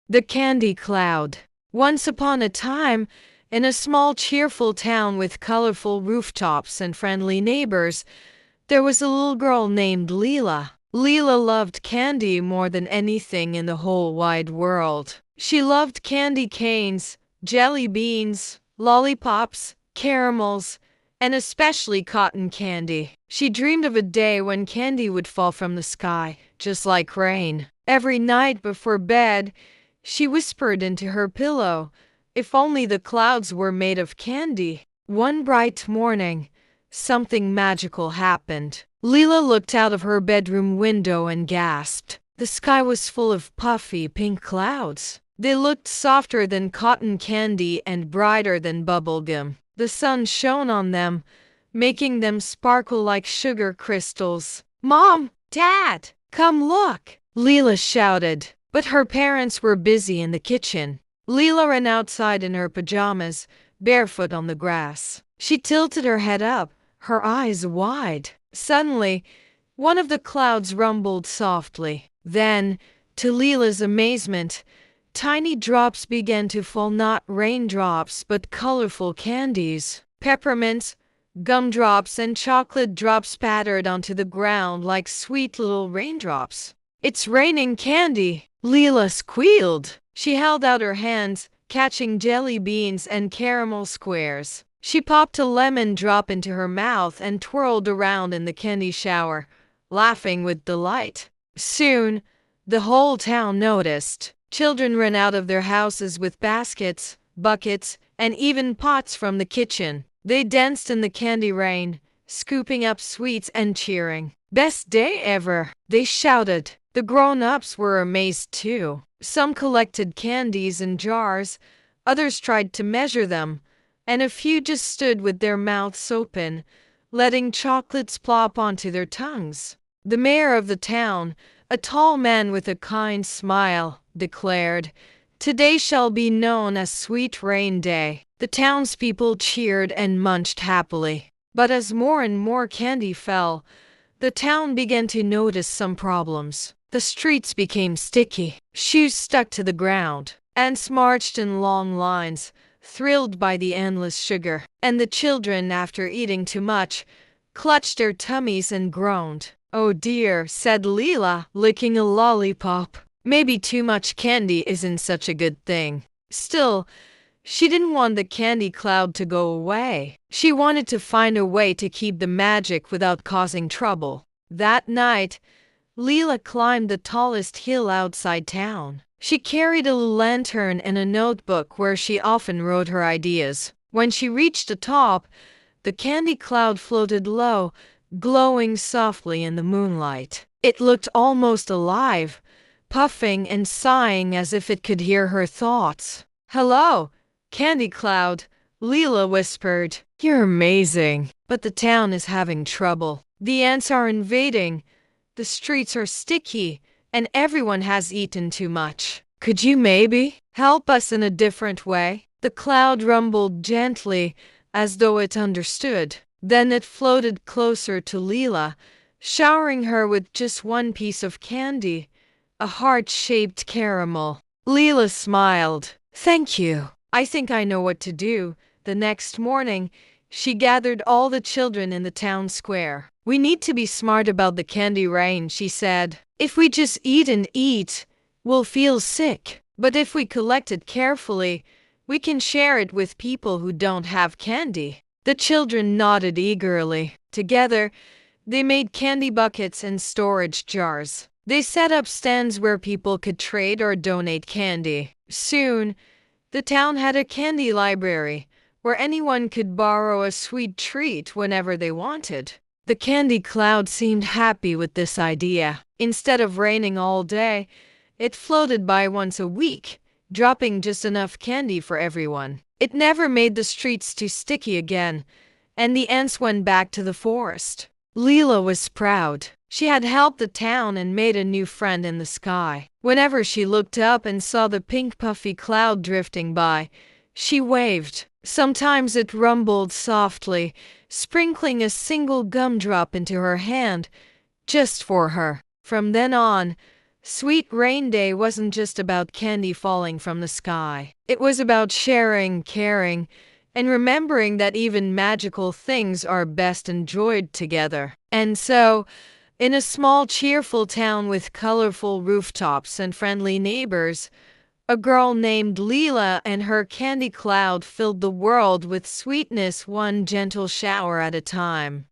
The Candy Cloud. Once upon a time, in a small cheerful town with colorful rooftops and friendly neighbors, there was a little girl named Leela. Leela loved candy more than anything in the whole wide world. She loved candy canes, jelly beans, lollipops, caramels, and especially cotton candy. She dreamed of a day when candy would fall from the sky, just like rain. Every night before bed, she whispered into her pillow, "If only the clouds were made of candy." One bright morning, something magical happened. Leela looked out of her bedroom window and gasped. The sky was full of puffy pink clouds. They looked softer than cotton candy and brighter than bubble gum. The sun shone on them, making them sparkle like sugar crystals. "Mom! Dad! Come look!" Leela shouted. But her parents were busy in the kitchen. Leela ran outside in her pajamas, barefoot on the grass. She tilted her head up, her eyes wide. Suddenly, one of the clouds rumbled softly. Then, to Leela's amazement, tiny drops began to fall, not raindrops but colorful candies. Peppermints, gumdrops, and chocolate drops spattered onto the ground like sweet little raindrops. "It's raining candy!" Leela squealed. She held out her hands, catching jelly beans and caramel squares. She popped a lemon drop into her mouth and twirled around in the candy shower, laughing with delight. Soon, the whole town noticed. Children ran out of their houses with baskets, buckets, and even pots from the kitchen. They danced in the candy rain, scooping up sweets and cheering. "Best day ever!" they shouted. The grown-ups were amazed too. Some collected candies in jars, others tried to measure them, and a few just stood with their mouths open, letting chocolates plop onto their tongues. The mayor of the town, a tall man with a kind smile, declared, "Today shall be known as Sweet Rain Day." The townspeople cheered and munched happily. But as more and more candy fell, the town began to notice some problems. The streets became sticky, shoes stuck to the ground, ants marched in long lines, thrilled by the endless sugar, and the children, after eating too much, clutched their tummies and groaned. "Oh dear," said Leela, licking a lollipop. "Maybe too much candy isn't such a good thing." Still, she didn't want the candy cloud to go away. She wanted to find a way to keep the magic without causing trouble. That night, Leela climbed the tallest hill outside town. She carried a lantern and a notebook where she often wrote her ideas. When she reached the top, the candy cloud floated low, glowing softly in the moonlight. It looked almost alive, puffing and sighing as if it could hear her thoughts. "Hello, Candy Cloud," Leela whispered. "You're amazing. But the town is having trouble. The ants are invading. The streets are sticky, and everyone has eaten too much. Could you maybe help us in a different way?" The cloud rumbled gently, as though it understood. Then it floated closer to Leela, showering her with just one piece of candy, a heart-shaped caramel. Leela smiled. "Thank you. I think I know what to do." The next morning, she gathered all the children in the town square. "We need to be smart about the candy rain," she said. "If we just eat and eat, we'll feel sick. But if we collect it carefully, we can share it with people who don't have candy." The children nodded eagerly. Together, they made candy buckets and storage jars. They set up stands where people could trade or donate candy. Soon, the town had a candy library where anyone could borrow a sweet treat whenever they wanted. The candy cloud seemed happy with this idea. Instead of raining all day, it floated by once a week, dropping just enough candy for everyone. It never made the streets too sticky again, and the ants went back to the forest. Leela was proud. She had helped the town and made a new friend in the sky. Whenever she looked up and saw the pink puffy cloud drifting by, she waved. Sometimes it rumbled softly, sprinkling a single gumdrop into her hand, just for her. From then on, Sweet Rain Day wasn't just about candy falling from the sky. It was about sharing, caring, and remembering that even magical things are best enjoyed together. And so, in a small, cheerful town with colorful rooftops and friendly neighbors, a girl named Leela and her candy cloud filled the world with sweetness one gentle shower at a time.